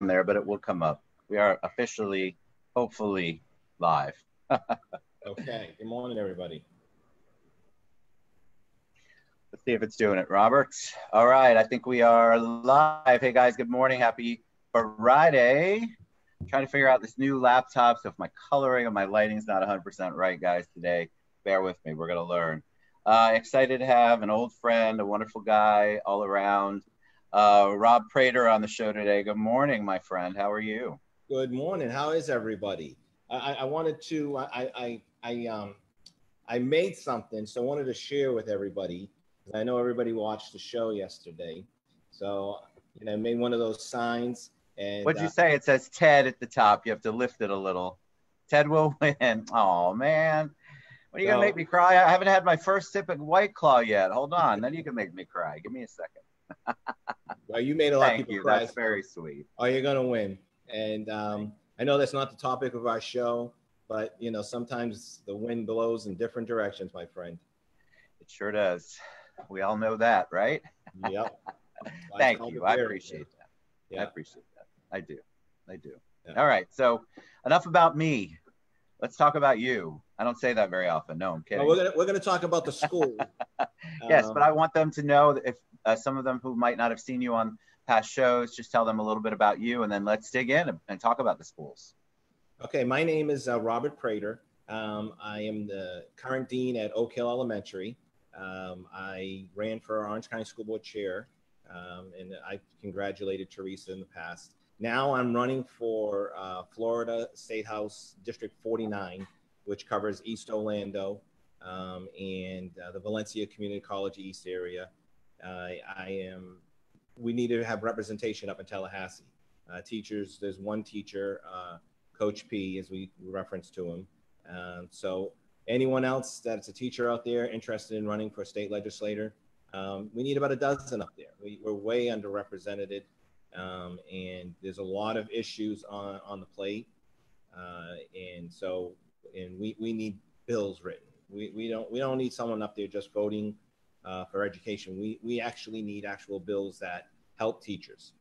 there, but it will come up. We are officially, hopefully, live. Okay. Good morning, everybody. Let's see if it's doing it, Robert. All right, I think we are live. Hey guys, good morning. Happy Friday. Trying to figure out this new laptop, so if my coloring and my lighting is not 100% right, guys, today, bear with me. We're going to learn. Excited to have an old friend, a wonderful guy all around. Rob Prater on the show today. Good morning, my friend. How are you? Good morning. How is everybody? I wanted to. I made something, so I wanted to share with everybody. I know everybody watched the show yesterday, so I made one of those signs. And What'd you say? It says Ted at the top. You have to lift it a little. Ted will win. Oh man. When are you gonna make me cry? I haven't had my first sip of White Claw yet. Hold on, then you can make me cry. Give me a second. Well, you made a lot of people cry. That's very sweet. Oh, you're gonna win. And I know that's not the topic of our show, but sometimes the wind blows in different directions, my friend. It sure does. We all know that, right? Yep. Thank you. I appreciate that. Yeah. I appreciate that. I do. Yeah. All right. So enough about me. Let's talk about you. I don't say that very often. No, I'm kidding. Well, we're gonna talk about the school. Yes, but I want them to know that if some of them who might not have seen you on past shows, just tell them a little bit about you, and then let's dig in and talk about the schools. Okay, my name is Robert Prater. I am the current dean at Oak Hill Elementary. I ran for Orange County School Board Chair, and I congratulated Teresa in the past. Now I'm running for Florida State House District 49, which covers East Orlando and the Valencia Community College East area. We need to have representation up in Tallahassee. Teachers, there's one teacher, Coach P, as we reference to him. So anyone else that's a teacher out there interested in running for a state legislator, we need about a dozen up there. We're way underrepresented. And there's a lot of issues on the plate, and we need bills written. We don't need someone up there just voting for education. We actually need actual bills that help teachers.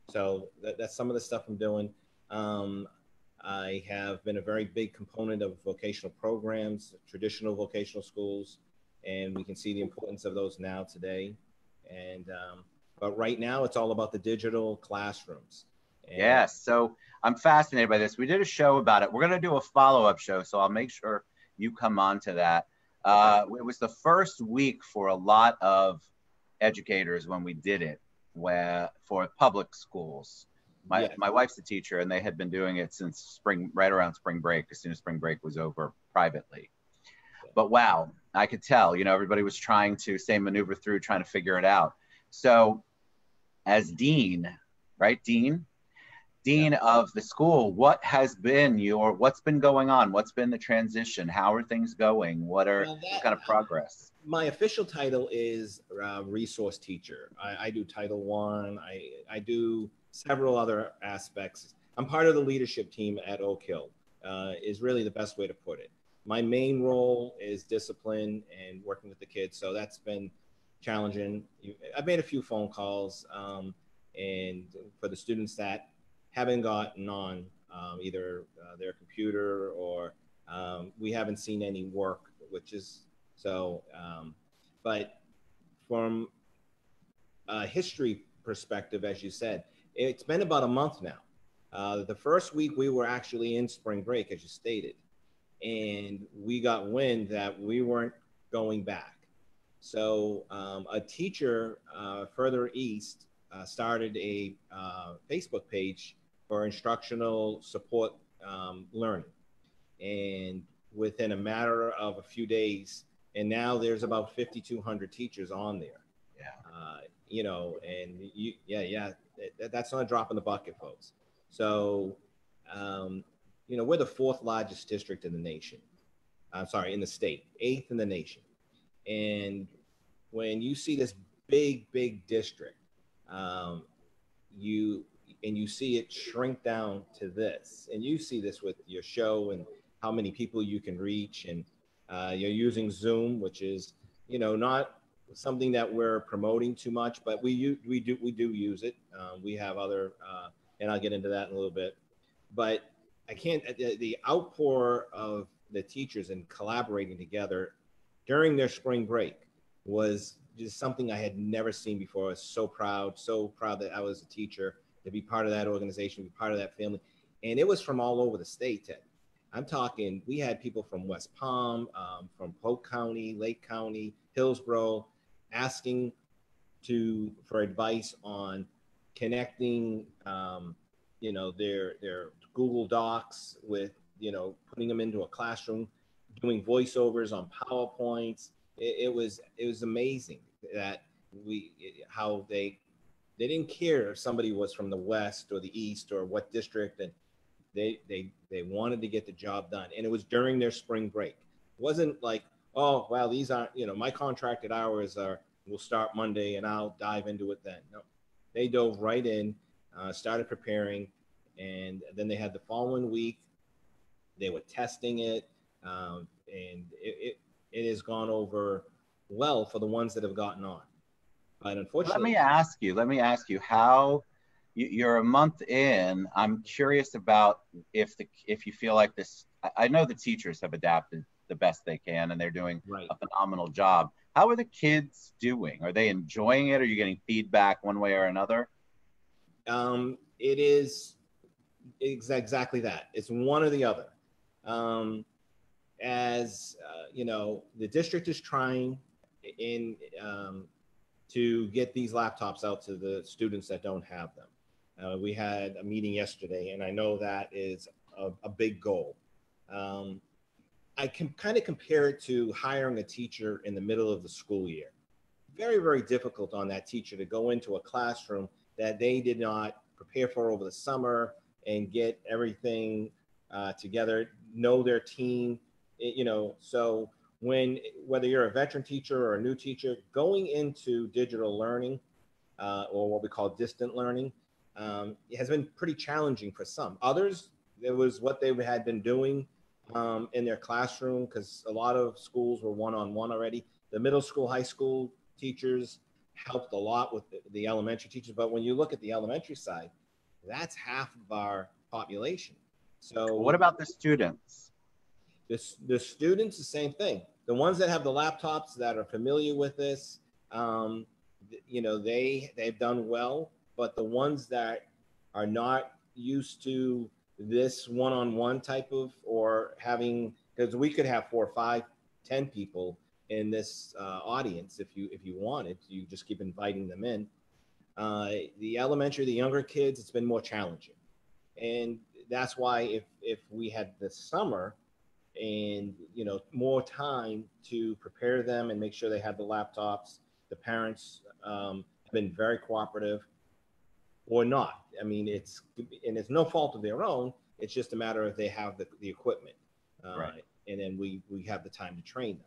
So that's some of the stuff I'm doing. I have been a very big component of vocational programs, traditional vocational schools, and we can see the importance of those now today. And but right now, it's all about the digital classrooms. Yes, so I'm fascinated by this. We did a show about it. We're going to do a follow-up show, so I'll make sure you come on to that. It was the first week for a lot of educators when we did it, for public schools. My wife's a teacher, and they had been doing it since spring, right around spring break, as soon as spring break was over privately. But wow, I could tell, everybody was trying to maneuver through, trying to figure it out. So as dean, right? Dean of the school, what's been going on? What's been the transition? How are things going? What kind of progress? My official title is resource teacher. I do Title I. I do several other aspects. I'm part of the leadership team at Oak Hill, is really the best way to put it. My main role is discipline and working with the kids. So that's been challenging. I've made a few phone calls, and for the students that haven't gotten on either their computer or we haven't seen any work, which is so. But from a history perspective, as you said, it's been about a month now. The first week we were actually in spring break, as you stated, and we got wind that we weren't going back. So a teacher further east started a Facebook page for instructional support learning. And within a matter of a few days, and now there's about 5,200 teachers on there. That's not a drop in the bucket, folks. So, we're the fourth largest district in the nation. I'm sorry, in the state, eighth in the nation. And when you see this big district, you see it shrink down to this, and you see this with your show and how many people you can reach, and you're using Zoom, which is, not something that we're promoting too much, but we do use it. We have other and I'll get into that in a little bit. But I can't, the outpour of the teachers and collaborating together during their spring break was just something I had never seen before. I was so proud that I was a teacher, to be part of that organization, be part of that family. And it was from all over the state, Ted. I'm talking, we had people from West Palm, from Polk County, Lake County, Hillsborough, asking for advice on connecting, their Google Docs with, putting them into a classroom, doing voiceovers on PowerPoints. It was amazing that how they didn't care if somebody was from the West or the East or what district, and they wanted to get the job done. And it was during their spring break. It wasn't like, oh, well, these aren't, my contracted hours will start Monday and I'll dive into it then. No, they dove right in, started preparing, and then they had the following week, they were testing it, and it has gone over well for the ones that have gotten on. But unfortunately, let me ask you how you're a month in. I'm curious about if you feel like this. I know the teachers have adapted the best they can, and they're doing a phenomenal job. How are the kids doing? Are they enjoying it? Are you getting feedback one way or another? It's exactly that. It's one or the other. The district is trying to get these laptops out to the students that don't have them. We had a meeting yesterday, and I know that is a big goal. I can kind of compare it to hiring a teacher in the middle of the school year. Very, very difficult on that teacher to go into a classroom that they did not prepare for over the summer and get everything together, know their team, so whether you're a veteran teacher or a new teacher, going into digital learning or what we call distant learning has been pretty challenging for some. Others, it was what they had been doing in their classroom, because a lot of schools were one-on-one already. The middle school, high school teachers helped a lot with the elementary teachers. But when you look at the elementary side, that's half of our population. So what about the students? The students, the same thing. The ones that have the laptops that are familiar with this, they've done well. But the ones that are not used to this one-on-one type of, or having, because we could have 4, 5, 10 people in this audience if you wanted. You just keep inviting them in. The elementary, the younger kids, it's been more challenging, and that's why if we had this summer and more time to prepare them and make sure they have the laptops, the parents have been very cooperative, or not. I mean, it's no fault of their own. It's just a matter of they have the equipment, and then we have the time to train them.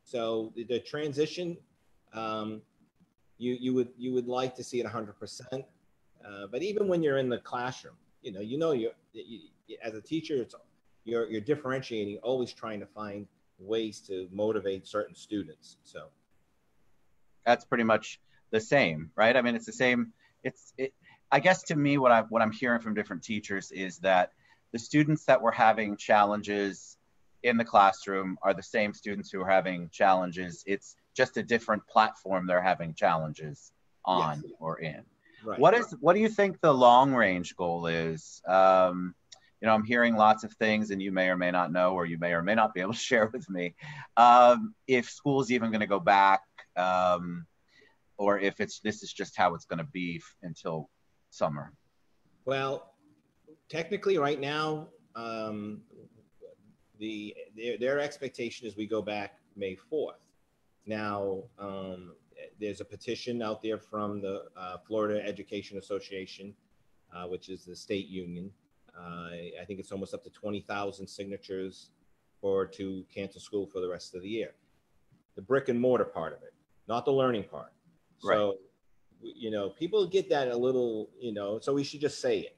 So the transition, you would like to see it 100%, but even when you're in the classroom, you as a teacher, you're differentiating, always trying to find ways to motivate certain students. So that's pretty much the same, right? I mean, it's the same. I guess to me, what I'm hearing from different teachers is that the students that were having challenges in the classroom are the same students who are having challenges. It's just a different platform they're having challenges on or in. Right. What do you think the long range goal is? I'm hearing lots of things, and you may or may not know, or you may or may not be able to share with me, if school's even going to go back, or if this is just how it's going to be until summer. Well, technically right now, their expectation is we go back May 4th. Now, there's a petition out there from the Florida Education Association, which is the state union. I think it's almost up to 20,000 signatures to cancel school for the rest of the year. The brick and mortar part of it, not the learning part. Right. So, people get that a little, so we should just say it.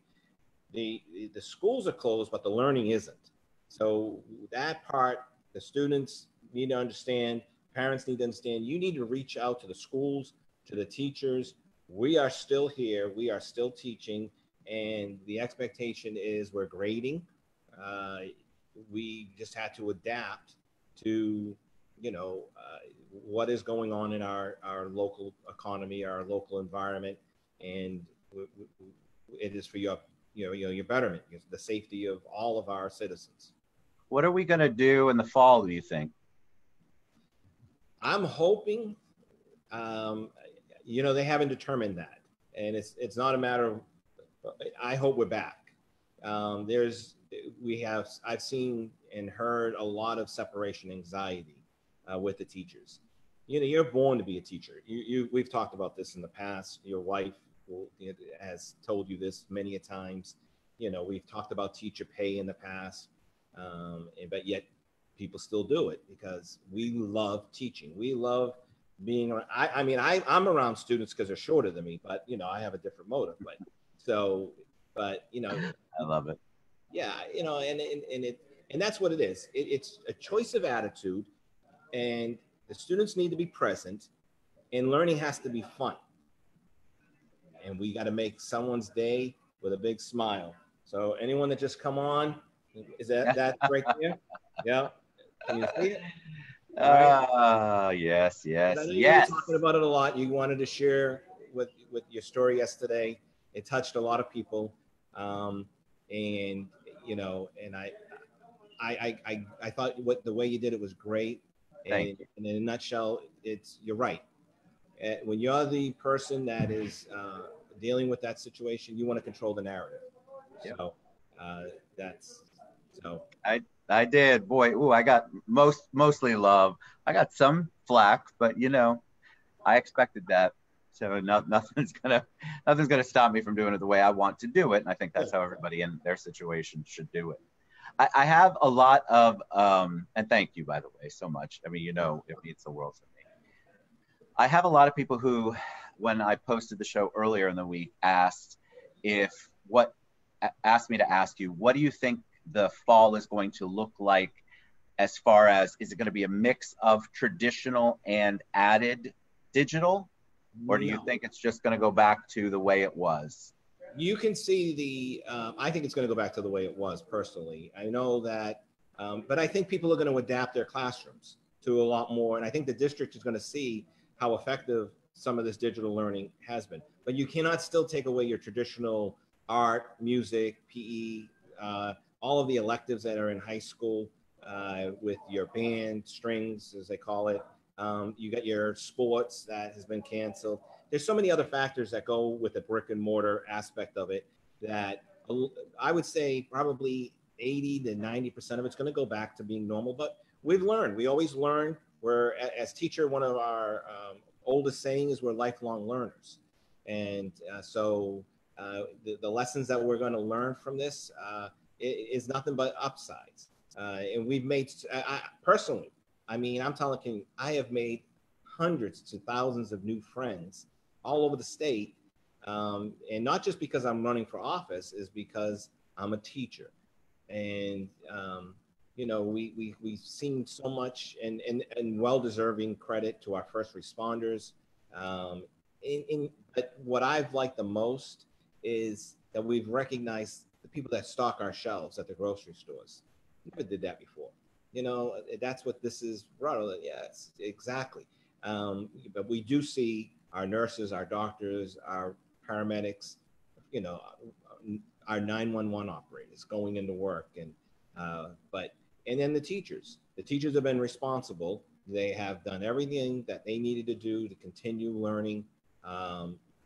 The schools are closed, but the learning isn't. So that part, the students need to understand, parents need to understand, you need to reach out to the schools, to the teachers. We are still here. We are still teaching. and the expectation is we're grading. We just had to adapt to, what is going on in our local economy, our local environment, and it is for your betterment, the safety of all of our citizens. What are we going to do in the fall, do you think? I'm hoping, they haven't determined that, and it's not a matter of. I hope we're back. I've seen and heard a lot of separation anxiety with the teachers. You're born to be a teacher. We've talked about this in the past. Your wife has told you this many a times. We've talked about teacher pay in the past, but yet people still do it because we love teaching. We love being around. I'm around students because they're shorter than me, but I have a different motive. I love it. Yeah, and that's what it is. It's a choice of attitude, and the students need to be present, and learning has to be fun. And we got to make someone's day with a big smile. So anyone that just come on, is that right there? Yeah. Can you see it? Yes. I know you were talking about it a lot. You wanted to share with your story yesterday. It touched a lot of people. And I thought the way you did it was great. And in a nutshell, you're right. When you're the person that is dealing with that situation, you want to control the narrative. So I did. Boy, I got mostly love. I got some flack, but I expected that. So nothing's gonna stop me from doing it the way I want to do it. And I think that's how everybody in their situation should do it. I have a lot of and thank you, by the way, so much. I mean, it means the world to me. I have a lot of people who, when I posted the show earlier in the week, asked me to ask you, what do you think the fall is going to look like, as far as, is it going to be a mix of traditional and added digital? Or do you think it's just going to go back to the way it was? You can see I think it's going to go back to the way it was, personally. I know that, but I think people are going to adapt their classrooms to a lot more. And I think the district is going to see how effective some of this digital learning has been. But you cannot still take away your traditional art, music, PE, all of the electives that are in high school with your band, strings, as they call it. You got your sports that has been canceled. There's so many other factors that go with the brick and mortar aspect of it that I would say probably 80 to 90% of it's going to go back to being normal. But we've learned. We always learn. We're, as teacher, one of our oldest saying is we're lifelong learners. And so the lessons that we're going to learn from this is nothing but upsides. And we've made, personally, I'm telling, I have made hundreds to thousands of new friends all over the state. And not just because I'm running for office, is because I'm a teacher. And, we've seen so much and well-deserving credit to our first responders. But what I've liked the most is that we've recognized the people that stock our shelves at the grocery stores. Never did that before. That's what this is. Yes, exactly. But we do see our nurses, our doctors, our paramedics, our 911 operators going into work. And then the teachers have been responsible. They have done everything that they needed to do to continue learning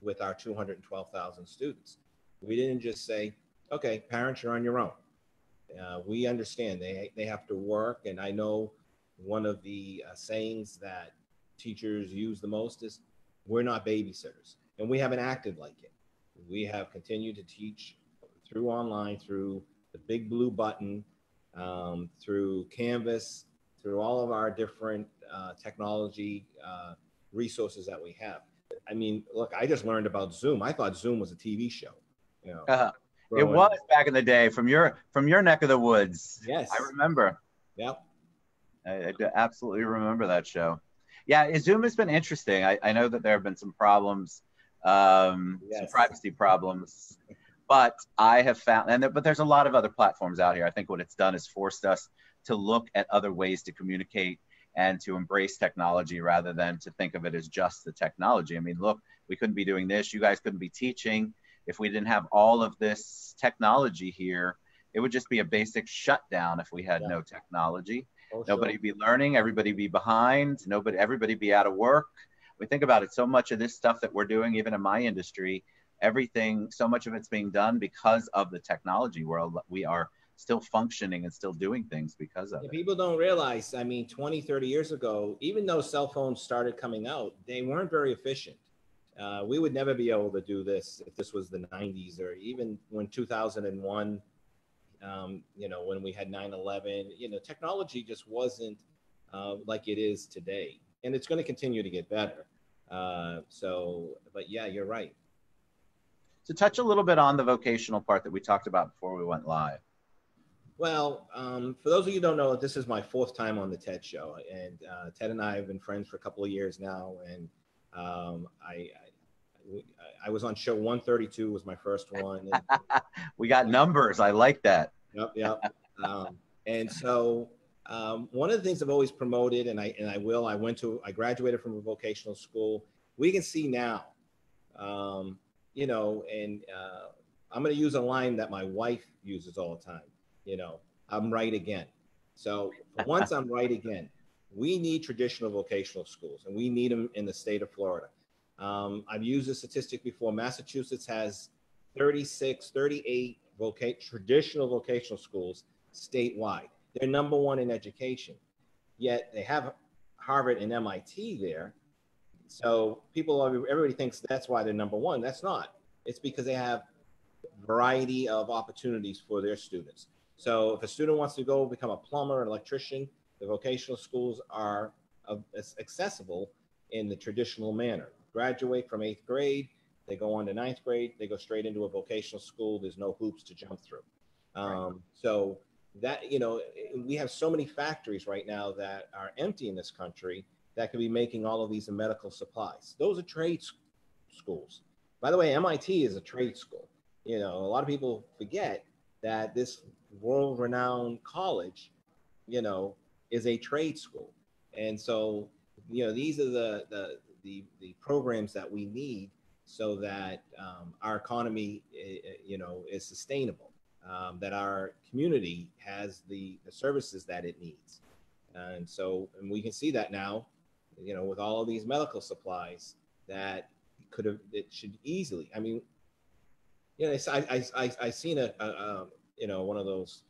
with our 212,000 students. We didn't just say, okay, parents, you're on your own. We understand they have to work. And I know one of the sayings that teachers use the most is, we're not babysitters. And we haven't acted like it. We have continued to teach through online, through the big blue button, through Canvas, through all of our different technology resources that we have. Look, I just learned about Zoom. I thought Zoom was a TV show. It was back in the day, from your neck of the woods. Yes, I remember. Yep. I absolutely remember that show. Yeah, Zoom has been interesting. I know that there have been some problems, some privacy problems. But I have found, but there's a lot of other platforms out here. I think what it's done is forced us to look at other ways to communicate and to embrace technology rather than to think of it as just the technology. I mean, look, we couldn't be doing this. You guys couldn't be teaching if we didn't have all of this technology here. It would just be a basic shutdown if we had no technology. Oh, Nobody be learning, everybody be behind, everybody be out of work. We think about it, so much of this stuff that we're doing, even in my industry, everything, so much of it's being done because of the technology world. We are still functioning and still doing things because of it. People don't realize, I mean, 20, 30 years ago, even though cell phones started coming out, they weren't very efficient. We would never be able to do this if this was the 90s, or even when 2001, you know, when we had 9/11, you know, technology just wasn't like it is today. And it's going to continue to get better. But yeah, you're right. So touch a little bit on the vocational part that we talked about before we went live. Well, for those of you who don't know, this is my 4th time on the TED Show, and Ted and I have been friends for a couple of years now. And I was on show 132, was my first one. And, we got numbers. I like that. Yep. And so one of the things I've always promoted, and I graduated from a vocational school. We can see now, you know, and I'm going to use a line that my wife uses all the time. You know, I'm right again. So once I'm right again, we need traditional vocational schools, and we need them in the state of Florida. I've used a statistic before. Massachusetts has 38 traditional vocational schools statewide. They're number 1 in education, yet they have Harvard and MIT there. So everybody thinks that's why they're number 1. That's not. It's because they have a variety of opportunities for their students. So if a student wants to go become a plumber, an electrician, the vocational schools are accessible in the traditional manner. Graduate from 8th grade, they go on to 9th grade, they go straight into a vocational school. There's no hoops to jump through. So that, you know, we have so many factories right now that are empty in this country that could be making all of these medical supplies. Those are trade schools. By the way, MIT is a trade school. You know, a lot of people forget that this world-renowned college, you know, is a trade school. And so, you know, these are the programs that we need so that our economy, you know, is sustainable, that our community has the services that it needs. And so, and we can see that now, you know, with all of these medical supplies that it should easily, I mean, you know, I seen you know, one of those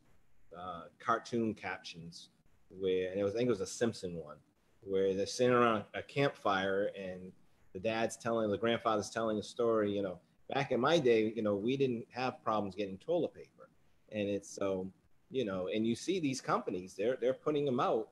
cartoon captions where, and I think it was a Simpson one, where they're sitting around a campfire and the grandfather's telling a story. You know, back in my day, you know, we didn't have problems getting toilet paper. And it's so, you know, and you see these companies, they're putting them out,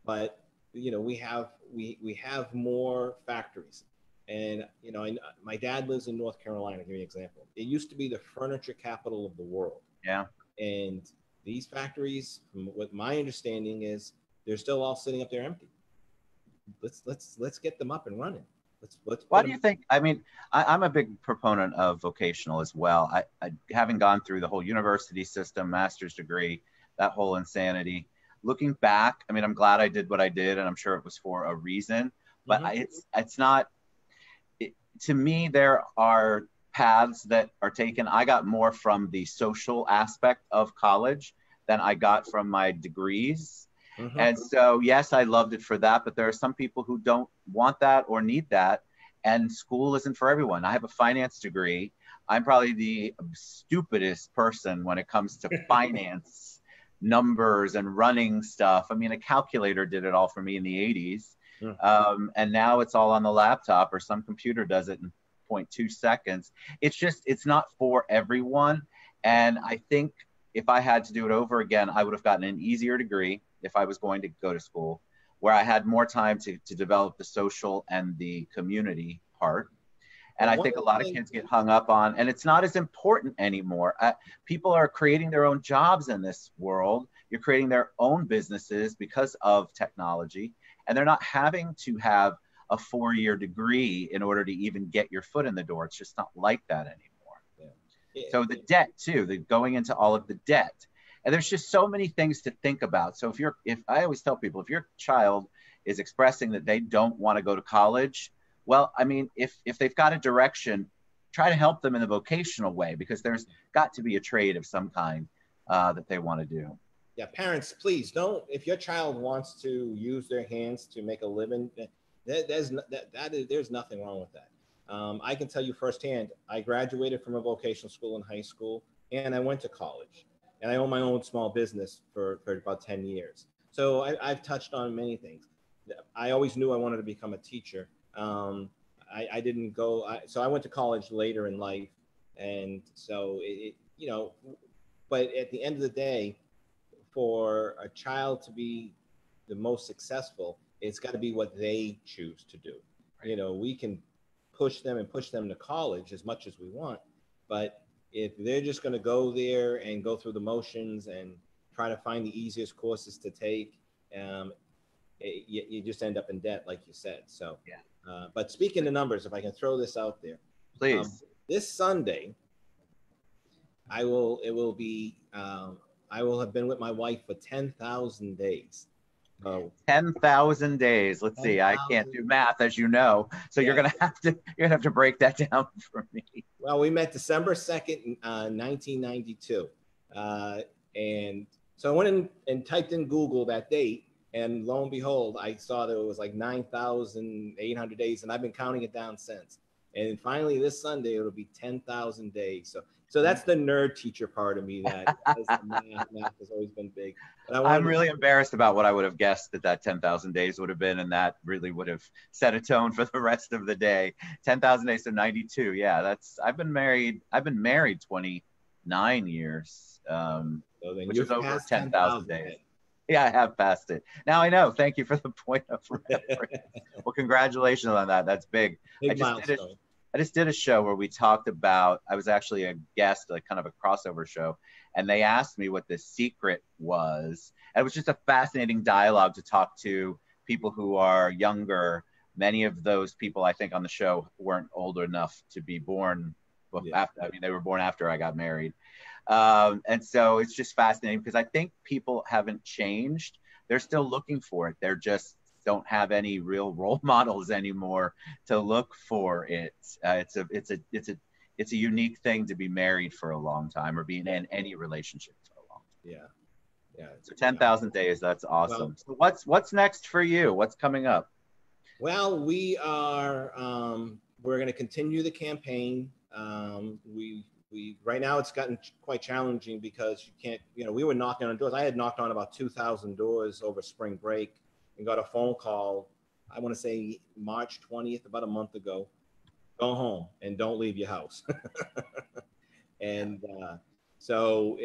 but, you know, we have more factories. And, you know, my dad lives in North Carolina. I'll give you an example. It used to be the furniture capital of the world. Yeah. And these factories, from what my understanding is, they're still all sitting up there empty. Let's get them up and running. Why do you think? I mean, I'm a big proponent of vocational as well. I having gone through the whole university system, master's degree, that whole insanity. Looking back, I mean, I'm glad I did what I did, and I'm sure it was for a reason. But it's not. To me, there are paths that are taken. I got more from the social aspect of college than I got from my degrees. And so, yes, I loved it for that, but there are some people who don't want that or need that, and school isn't for everyone. I have a finance degree. I'm probably the stupidest person when it comes to finance, numbers, and running stuff. I mean, a calculator did it all for me in the 80s. And now it's all on the laptop, or some computer does it in 0.2 seconds. It's not for everyone. And I think if I had to do it over again, I would have gotten an easier degree if I was going to go to school, where I had more time to develop the social and the community part. And I think a lot of kids get hung up on, and it's not as important anymore. People are creating their own jobs in this world. You're creating their own businesses because of technology, and they're not having to have a 4-year degree in order to even get your foot in the door. It's just not like that anymore. So the debt too, the going into all of the debt. And there's just so many things to think about. So if I always tell people, if your child is expressing that they don't want to go to college, well, I mean, if they've got a direction, try to help them in the vocational way, because there's got to be a trade of some kind that they want to do. Yeah, parents, please don't. If your child wants to use their hands to make a living, there's nothing wrong with that. I can tell you firsthand. I graduated from a vocational school in high school, and I went to college, and I own my own small business for about 10 years. So I've touched on many things. I always knew I wanted to become a teacher. I didn't go, so I went to college later in life, and so but at the end of the day, for a child to be the most successful, it's got to be what they choose to do. We can push them to college as much as we want, but if they're just going to go there and go through the motions and try to find the easiest courses to take, you just end up in debt, like you said. So, yeah. But speaking of numbers, if I can throw this out there, please. This Sunday, I will have been with my wife for 10,000 days. 10,000 days. Let's 10, see. I can't do math, as you know. So yeah. You're gonna have to break that down for me. Well, we met December 2nd, 1992, and so I went in and typed in Google that date, and lo and behold, I saw that it was like 9,800 days, and I've been counting it down since. And finally, this Sunday, it'll be 10,000 days. So that's the nerd teacher part of me that math has always been big. But I'm really embarrassed about what I would have guessed that 10,000 days would have been, and that really would have set a tone for the rest of the day. 10,000 days to 92. Yeah, I've been married 29 years, which is over 10,000 days. Yeah, I have passed it. Now I know. Thank you for the point of reference. Well, congratulations on that. That's big. I just did a show where we talked about, I was actually a guest, like kind of a crossover show, and they asked me what the secret was. And it was just a fascinating dialogue to talk to people who are younger. Many of those people, I think, on the show weren't old enough to be born. They were born after I got married. And so it's just fascinating because I think people haven't changed. They're still looking for it. They're just don't have any real role models anymore to look for it. It's a unique thing to be married for a long time or be in any relationship for a long time. Yeah. So 10,000 days. That's awesome. Well, so what's next for you? What's coming up? Well, we are we're going to continue the campaign. We right now it's gotten quite challenging because you can't. We were knocking on doors. I had knocked on about 2,000 doors over spring break. And got a phone call, I want to say March 20th, about a month ago. Go home and don't leave your house. And so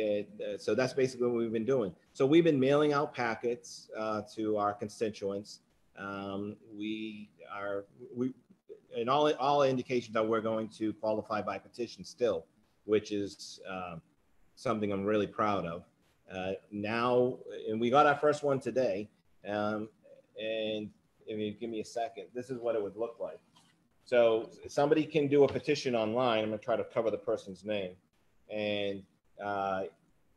that's basically what we've been doing. So we've been mailing out packets to our constituents. And all indications are we're going to qualify by petition still, which is something I'm really proud of. Now, and we got our first one today. And if you give me a second, this is what it would look like. So somebody can do a petition online. I'm going to try to cover the person's name. And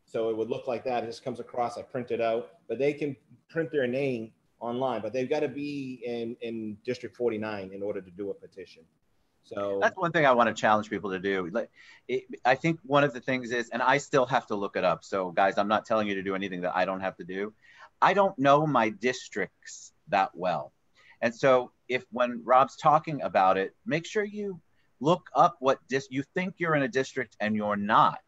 so it would look like that. It just comes across. I print it out. But they can print their name online. But they've got to be in District 49 in order to do a petition. So that's one thing I want to challenge people to do. I think one of the things is, and I still have to look it up. So guys, I'm not telling you to do anything that I don't have to do. I don't know my districts that well. And so when Rob's talking about it, make sure you look up what you think you're in a district and you're not.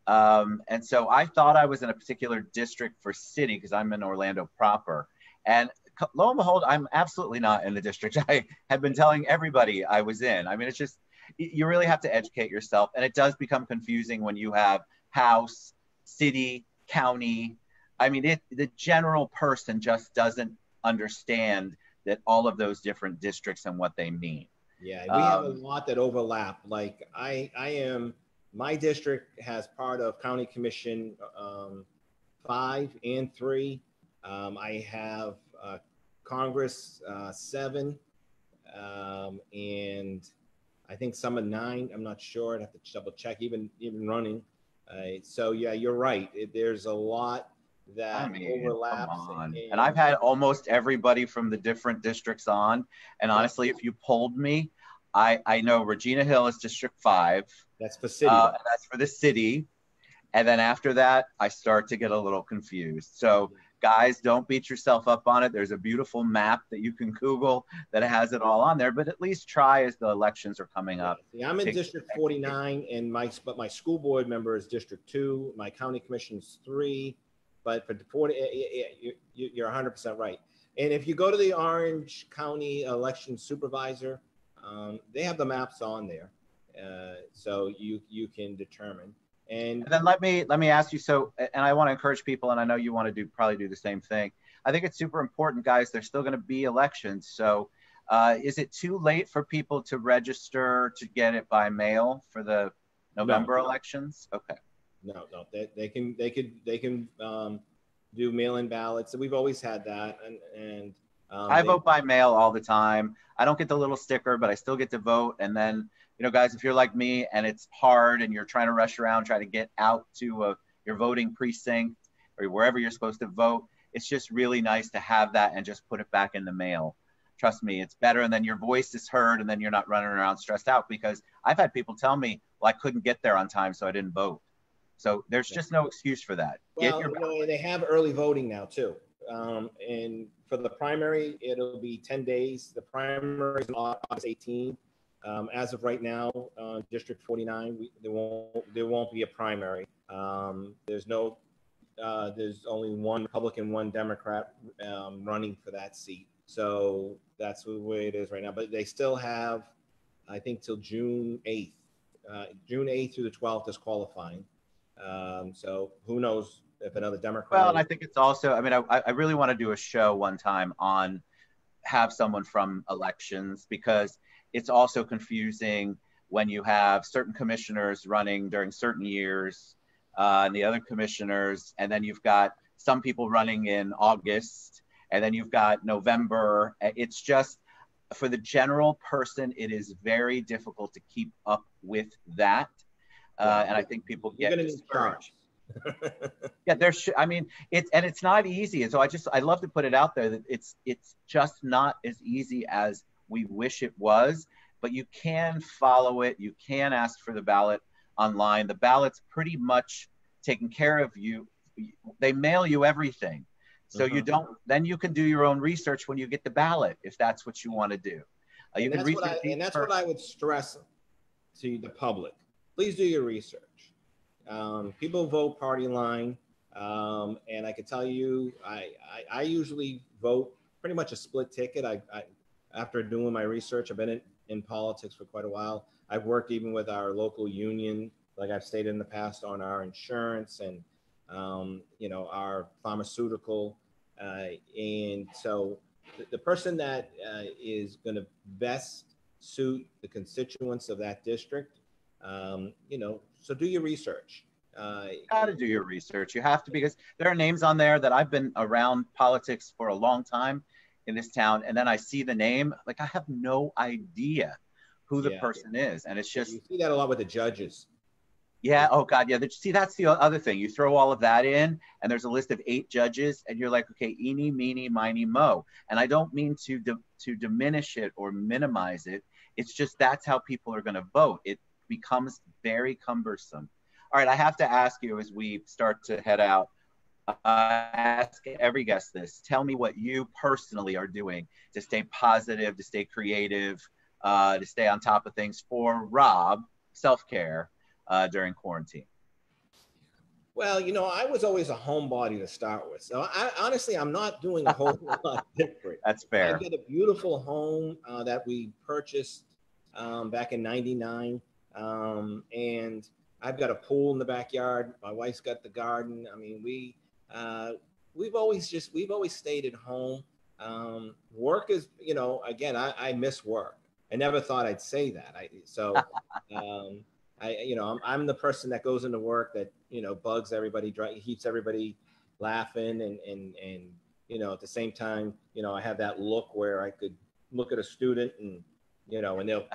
And so I thought I was in a particular district for city because I'm in Orlando proper. And lo and behold, I'm absolutely not in the district I had been telling everybody I was in. I mean, it's just, you really have to educate yourself. And it does become confusing when you have house, city, county. I mean, the general person just doesn't understand that all of those different districts and what they mean. Yeah, we have a lot that overlap. Like my district has part of County Commission 5 and 3. I have Congress 7, and I think some of 9. I'm not sure. I'd have to double check. Even running. So yeah, you're right. There's a lot I that mean, come overlaps, on. And I've and had almost everybody from the different districts on. And yeah, honestly, if you polled me, I know Regina Hill is District 5. that's for city though. And that's for the city. And then after that, I start to get a little confused. So, guys, don't beat yourself up on it. There's a beautiful map that you can Google that has it all on there, but at least try as the elections are coming up. See, I'm in District 49, and my school board member is District 2. My county commission is 3. But for the 40, you're 100% right. And if you go to the Orange County Election Supervisor, they have the maps on there, so you can determine. And then let me ask you. So, and I want to encourage people, and I know you want to probably do the same thing. I think it's super important, guys. There's still going to be elections. So, is it too late for people to register to get it by mail for the November elections? Okay. No, they can do mail-in ballots. We've always had that, and I vote by mail all the time. I don't get the little sticker, but I still get to vote. And then, guys, if you're like me and it's hard and you're trying to rush around, try to get out to your voting precinct or wherever you're supposed to vote, it's just really nice to have that and just put it back in the mail. Trust me, it's better. And then your voice is heard and then you're not running around stressed out, because I've had people tell me, well, I couldn't get there on time, so I didn't vote. So there's just no excuse for that. Well, they have early voting now too. And for the primary, it'll be 10 days. The primary is on August 18th. As of right now, District 49, there won't be a primary. There's only one Republican, one Democrat running for that seat. So that's the way it is right now. But they still have, I think, till June 8th. June 8th through the 12th is qualifying. So who knows if another Democrat. Well, and I think it's also, I mean, I really want to do a show one time on have someone from elections, because it's also confusing when you have certain commissioners running during certain years and the other commissioners, and then you've got some people running in August, and then you've got November. It's just, for the general person, it is very difficult to keep up with that. And I think people get discouraged. Yeah, I mean, it's not easy. And so I love to put it out there that it's just not as easy as we wish it was, but you can follow it. You can ask for the ballot online. The ballot's pretty much taken care of you. They mail you everything. So then you can do your own research when you get the ballot, if that's what you want to do. And that's what I would stress to the public. Please do your research. People vote party line, and I can tell you, I usually vote pretty much a split ticket. I after doing my research, I've been in politics for quite a while. I've worked even with our local union, like I've stated in the past, on our insurance and our pharmaceutical, and so the person that is going to best suit the constituents of that district. So do your research. You got to do your research. You have to, because there are names on there that I've been around politics for a long time in this town, and then I see the name, like I have no idea who the person is, and it's just, you see that a lot with the judges. Yeah. Oh God. Yeah. See, that's the other thing. You throw all of that in, and there's a list of 8 judges, and you're like, okay, eeny, meeny, miny, mo. And I don't mean to diminish it or minimize it. It's just that's how people are going to vote. It becomes very cumbersome. All right, I have to ask you as we start to head out. Ask every guest this. Tell me what you personally are doing to stay positive, to stay creative, to stay on top of things for Rob, self-care during quarantine. Well, I was always a homebody to start with. So honestly, I'm not doing a whole lot different. That's fair. I got a beautiful home that we purchased back in '99. And I've got a pool in the backyard. My wife's got the garden. I mean, we've always stayed at home. Work is, again, I miss work. I never thought I'd say that. I'm the person that goes into work that, bugs everybody, keeps everybody laughing. And at the same time, I have that look where I could look at a student and, and they'll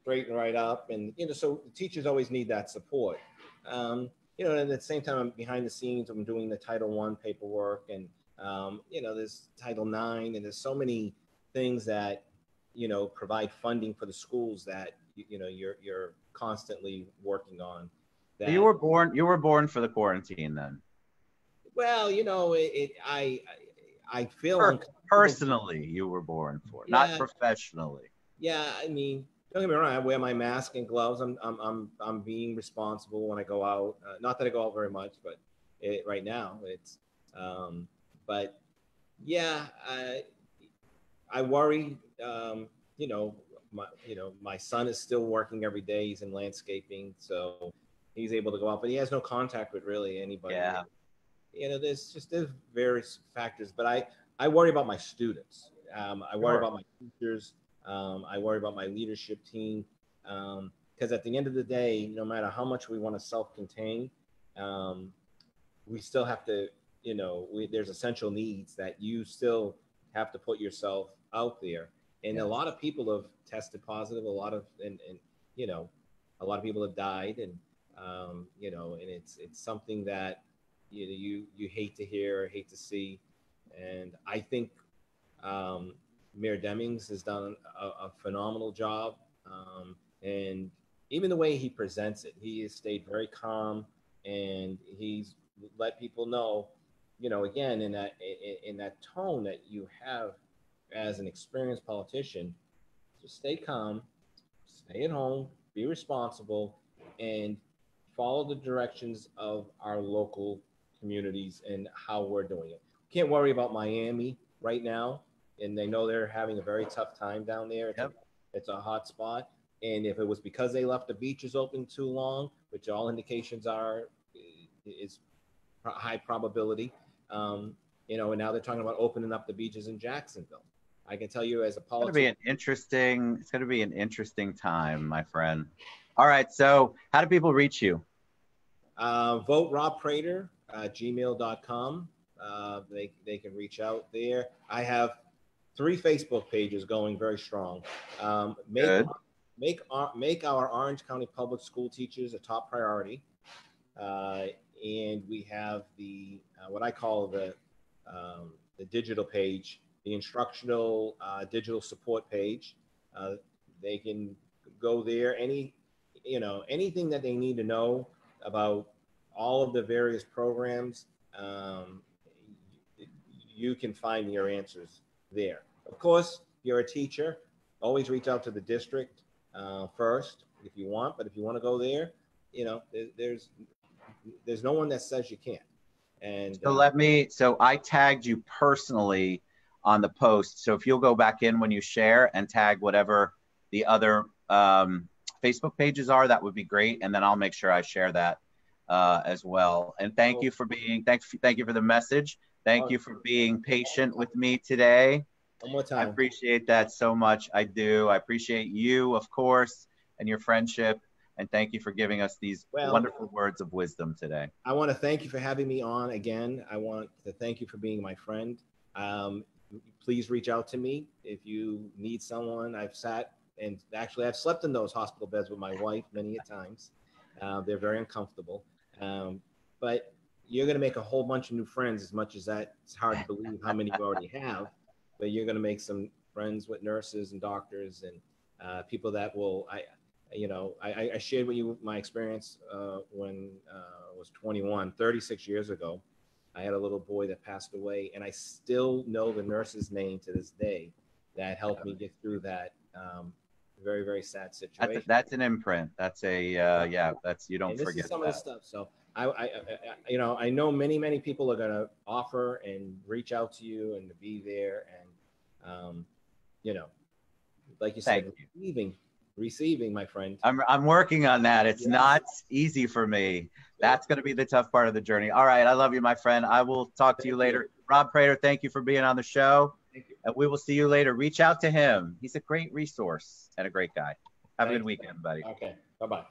straighten right up. And, so teachers always need that support. And at the same time, I'm behind the scenes, I'm doing the Title I paperwork, and, there's Title IX, and there's so many things that, provide funding for the schools that, you're constantly working on. That, You were born for the quarantine then. Well, I feel personally you were born for, not professionally. Yeah, I mean, don't get me wrong. I wear my mask and gloves. I'm being responsible when I go out. Not that I go out very much, but right now it's. But yeah, I worry. My son is still working every day. He's in landscaping, so he's able to go out, but he has no contact with really anybody. Yeah. There's various factors, but I worry about my students. I worry about my teachers. I worry about my leadership team, because at the end of the day, no matter how much we want to self-contain, we still have to, there's essential needs that you still have to put yourself out there. And a lot of people have tested positive. A lot of people have died, and and it's something that you hate to hear, hate to see. And I think Mayor Demings has done a phenomenal job. And even the way he presents it, he has stayed very calm, and he's let people know, again, in that tone that you have as an experienced politician, just stay calm, stay at home, be responsible, and follow the directions of our local communities and how we're doing it. Can't worry about Miami right now, and they know they're having a very tough time down there. It's a hot spot, and if it was because they left the beaches open too long, which all indications are is high probability, and now they're talking about opening up the beaches in Jacksonville. I can tell you as a politician, it's going to be an interesting time, my friend. All right, so how do people reach you? Vote Rob Prater, gmail.com. They can reach out there. I have 3 Facebook pages going very strong. Make our Orange County Public School teachers a top priority. And we have the what I call the digital page, the instructional digital support page. They can go there. Anything that they need to know about all of the various programs, you can find your answers there. Of course, if you're a teacher, always reach out to the district first if you want. But if you want to go there, there's no one that says you can't. And so I tagged you personally on the post. So if you'll go back in when you share and tag whatever the other Facebook pages are, that would be great. And then I'll make sure I share that as well. And thank you for thank you for the message. Thank you for being patient with me today. One more time. I appreciate that so much. I do. I appreciate you, of course, and your friendship. And thank you for giving us these wonderful words of wisdom today. I want to thank you for having me on again. I want to thank you for being my friend. Please reach out to me if you need someone. I've slept in those hospital beds with my wife many a times. They're very uncomfortable. But you're going to make a whole bunch of new friends, as much as it's hard to believe how many you already have. But you're going to make some friends with nurses and doctors and people that will. I shared with you my experience when I was 21, 36 years ago. I had a little boy that passed away, and I still know the nurse's name to this day that helped me get through that very, very sad situation. That's an imprint. That's you don't forget some that. of the stuff. So I know many people are going to offer and reach out to you and to be there, and like you said, receiving, my friend. I'm working on that. It's not easy for me. That's going to be the tough part of the journey. All right. I love you, my friend. I will talk to you later. Rob Prater, thank you for being on the show. Thank you. And we will see you later. Reach out to him. He's a great resource and a great guy. Have a good weekend, buddy. Okay. Bye-bye.